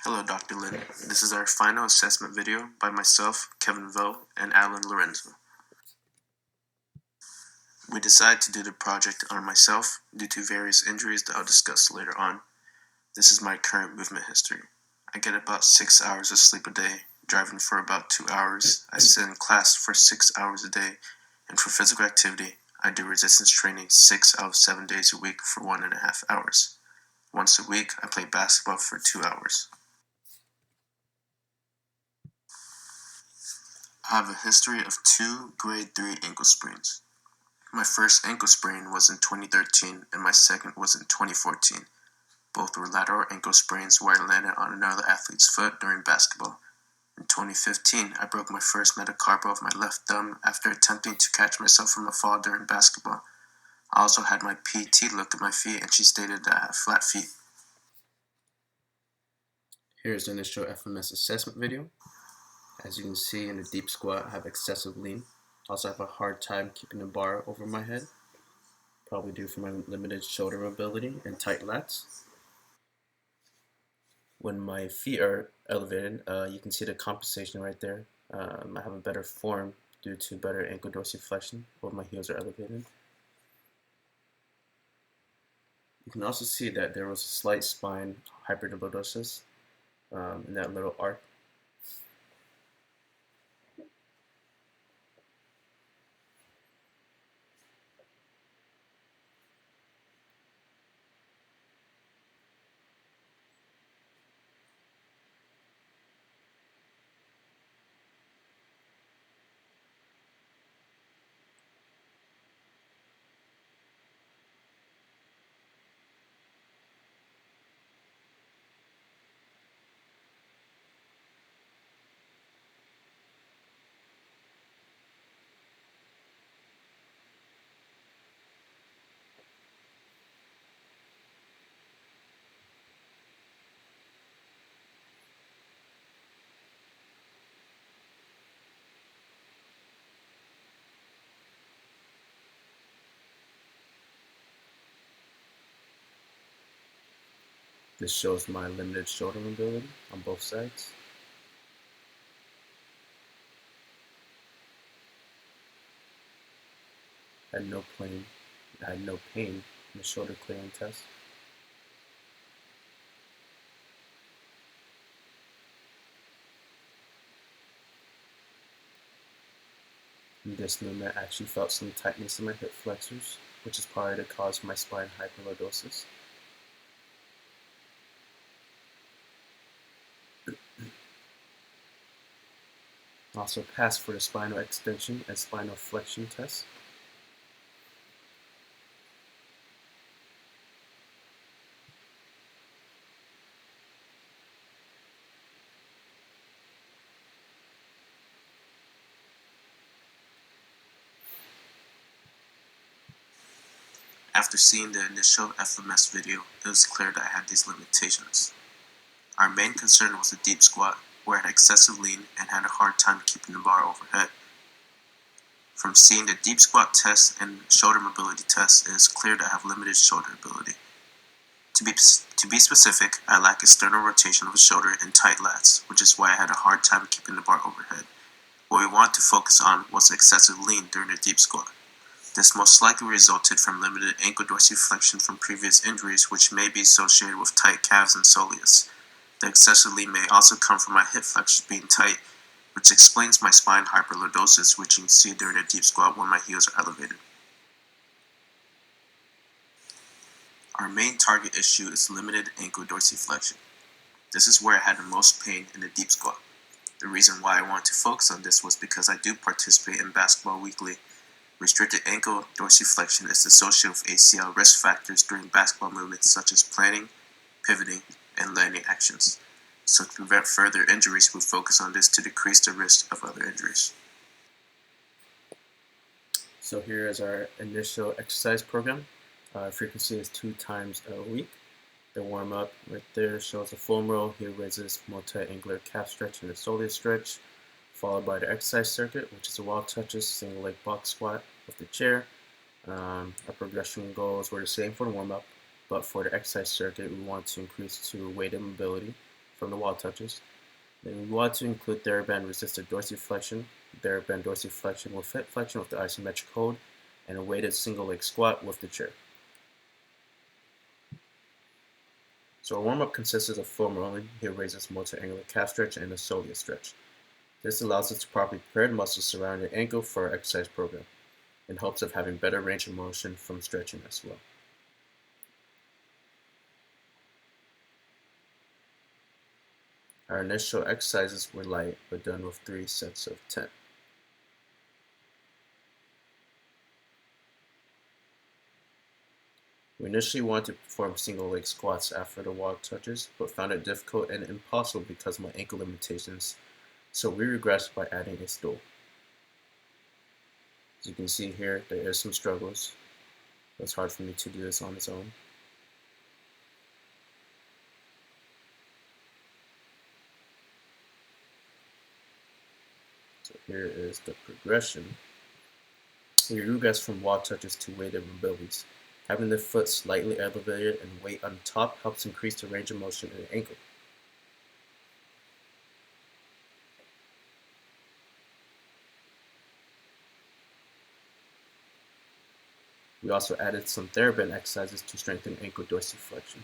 Hello, Dr. Lin. This is our final assessment video by myself, Kevin Vo, and Alan Lorenzo. We decided to do the project on myself due to various injuries that I'll discuss later on. This is my current movement history. I get about 6 hours of sleep a day, driving for about 2 hours. I sit in class for 6 hours a day, and for physical activity, I do resistance training 6 out of 7 days a week for 1.5 hours. Once a week, I play basketball for 2 hours. I have a history of 2 grade 3 ankle sprains. My first ankle sprain was in 2013 and my second was in 2014. Both were lateral ankle sprains where I landed on another athlete's foot during basketball. In 2015, I broke my first metacarpal of my left thumb after attempting to catch myself from a fall during basketball. I also had my PT look at my feet and she stated that I have flat feet. Here's the initial FMS assessment video. As you can see, in the deep squat, I have excessive lean. Also have a hard time keeping the bar over my head, probably due to my limited shoulder mobility and tight lats. When my feet are elevated, you can see the compensation right there. I have a better form due to better ankle dorsiflexion when my heels are elevated. You can also see that there was a slight spine hyperlordosis in that little arc. This shows my limited shoulder mobility on both sides. I had no pain in the shoulder clearing test. In this movement, I actually felt some tightness in my hip flexors, which is probably the cause of my spine hyperlordosis. Also passed for the spinal extension and spinal flexion test. After seeing the initial FMS video, it was clear that I had these limitations. Our main concern was the deep squat, where I had excessive lean and had a hard time keeping the bar overhead. From seeing the deep squat test and shoulder mobility test, it is clear that I have limited shoulder ability. To be specific, I lack external rotation of the shoulder and tight lats, which is why I had a hard time keeping the bar overhead. What we wanted to focus on was excessive lean during the deep squat. This most likely resulted from limited ankle dorsiflexion from previous injuries, which may be associated with tight calves and soleus. The excessive lean may also come from my hip flexors being tight, which explains my spine hyperlordosis, which you can see during the deep squat when my heels are elevated. Our main target issue is limited ankle dorsiflexion. This is where I had the most pain in the deep squat. The reason why I wanted to focus on this was because I do participate in basketball weekly. Restricted ankle dorsiflexion is associated with ACL risk factors during basketball movements such as planning, pivoting, and landing actions. So to prevent further injuries, we focus on this to decrease the risk of other injuries. So here is our initial exercise program. Frequency is 2 times a week. The warm-up right there shows a foam roll. Here raises multi-angular calf stretch and a soleus stretch, followed by the exercise circuit, which is a wall touches, single leg box squat with the chair. Our progression goals were the same for the warm-up, but for the exercise circuit, we want to increase to weighted mobility from the wall touches. Then we want to include TheraBand resisted dorsiflexion, TheraBand dorsiflexion with hip flexion with the isometric hold, and a weighted single leg squat with the chair. So our warm-up consists of foam rolling, heel raises, multi-angular calf stretch, and a soleus stretch. This allows us to properly prepare the muscles surrounding the ankle for our exercise program, in hopes of having better range of motion from stretching as well. Our initial exercises were light, but done with 3 sets of 10. We initially wanted to perform single leg squats after the wall touches, but found it difficult and impossible because of my ankle limitations, so we regressed by adding a stool. As you can see here, there is some struggles. It's hard for me to do this on its own. So here is the progression. We regress from wall touches to weighted mobilities. Having the foot slightly elevated and weight on top helps increase the range of motion in the ankle. We also added some TheraBand exercises to strengthen ankle dorsiflexion.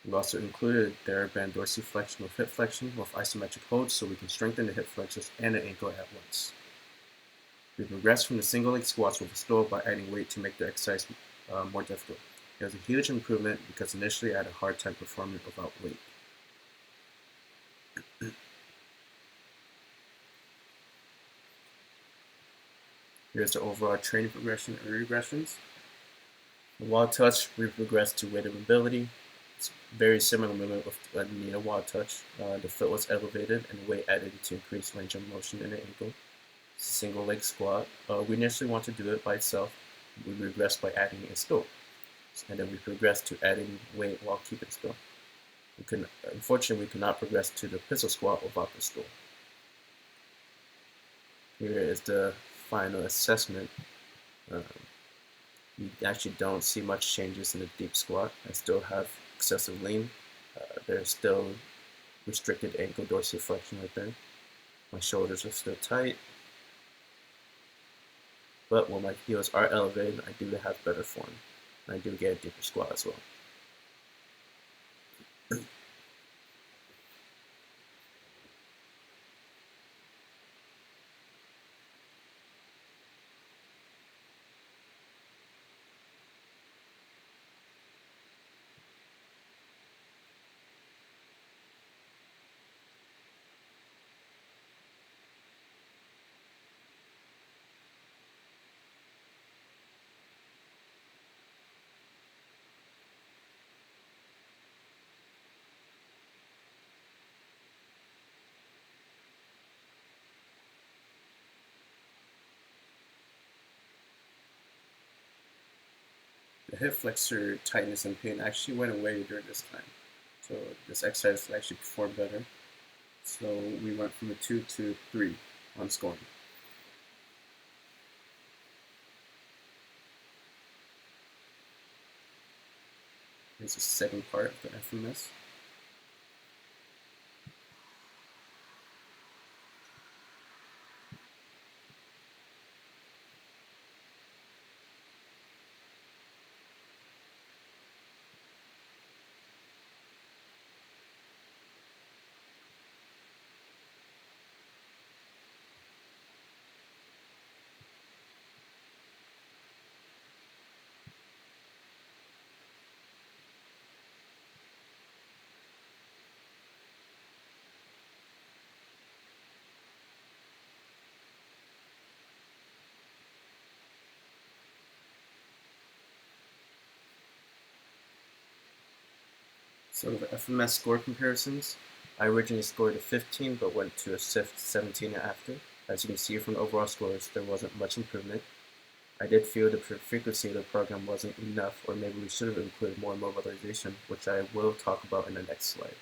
We also included TheraBand dorsiflexion with hip flexion with isometric holds so we can strengthen the hip flexors and the ankle at once. We progressed from the single leg squats with a stool by adding weight to make the exercise more difficult. It was a huge improvement because initially I had a hard time performing without weight. Here's the overall training progression and regressions. The wall touch, we progressed to weighted mobility. It's very similar movement with a knee and wall touch. The foot was elevated and weight added to increase range of motion in the ankle. Single leg squat. We initially want to do it by itself. We regressed by adding a stool. And then we progressed to adding weight while keeping still. Unfortunately, we could not progress to the pistol squat without the stool. Here is the final assessment. You actually don't see much changes in the deep squat. I still have excessive lean. There's still restricted ankle dorsiflexion right there. My shoulders are still tight. But when my heels are elevated, I do have better form. I do get a deeper squat as well. The hip flexor tightness and pain actually went away during this time. So this exercise actually performed better. So we went from a 2 to 3 on scoring. Here's the second part of the FMS. So the FMS score comparisons, I originally scored a 15 but went to a 17 after. As you can see from the overall scores, there wasn't much improvement. I did feel the frequency of the program wasn't enough, or maybe we should have included more mobilization, which I will talk about in the next slide.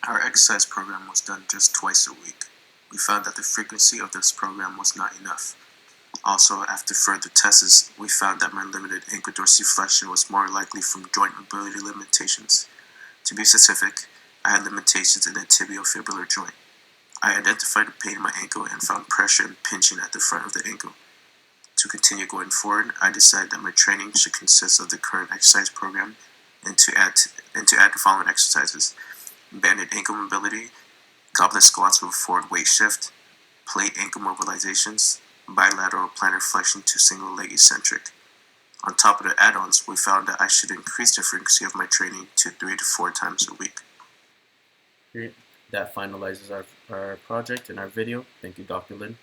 Our exercise program was done just twice a week. We found that the frequency of this program was not enough. Also, after further tests, we found that my limited ankle dorsiflexion was more likely from joint mobility limitations. To be specific, I had limitations in the tibiofibular joint. I identified the pain in my ankle and found pressure and pinching at the front of the ankle. To continue going forward, I decided that my training should consist of the current exercise program and to add the following exercises: banded ankle mobility, goblet squats with a forward weight shift, plate ankle mobilizations, bilateral plantar flexion to single leg eccentric. On top of the add-ons, we found that I should increase the frequency of my training to 3 to 4 times a week. That finalizes our project and our video. Thank you, Dr. Lin.